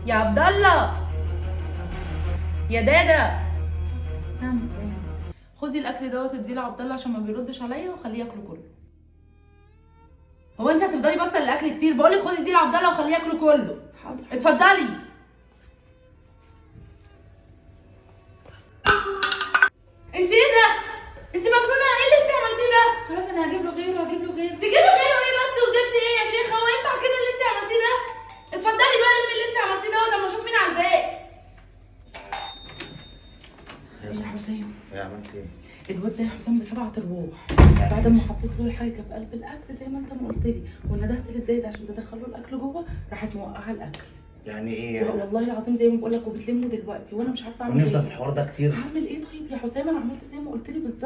يا عبد الله، يا دادا. نعم مستني. خدي الاكل دوت اديه لعبد الله عشان ما بيردش عليا وخليه ياكله كله. هو انت هتفضلي باصه للاكل كتير؟ بقول لك خدي اديه لعبد الله وخليه ياكله كله. حاضر اتفضلي. انت ايه ده؟ انت مجنونه؟ ايه اللي انت عملتيه ده؟ خلاص انا هجيب له غيره تجيبي غيره ايه بس؟ وزفت ايه يا شيخه؟ هو ينفع كده اللي انت عملتيه ده؟ اتفضلي بقى ارمي اللي انت عملتيه دوت اما اشوف مين على الباقي. يا حسين، ايه عملت ايه؟ الواد ده يا حسام ب7 ارواح. بعد ما حطيت له الحاجه في قلب الاكل زي ما انت ما قلت لي، وندهت للدايد عشان تدخله الاكل جوه، راحت موقعه الاكل. يعني ايه يعني؟ والله العظيم زي ما بقول لك، وبتلمه دلوقتي وانا مش عارفه اعمل ونفضل ايه. الحوار ده كتير؟ هعمل ايه طيب يا حسام؟ انا عملت زي ما قلت لي بالظبط.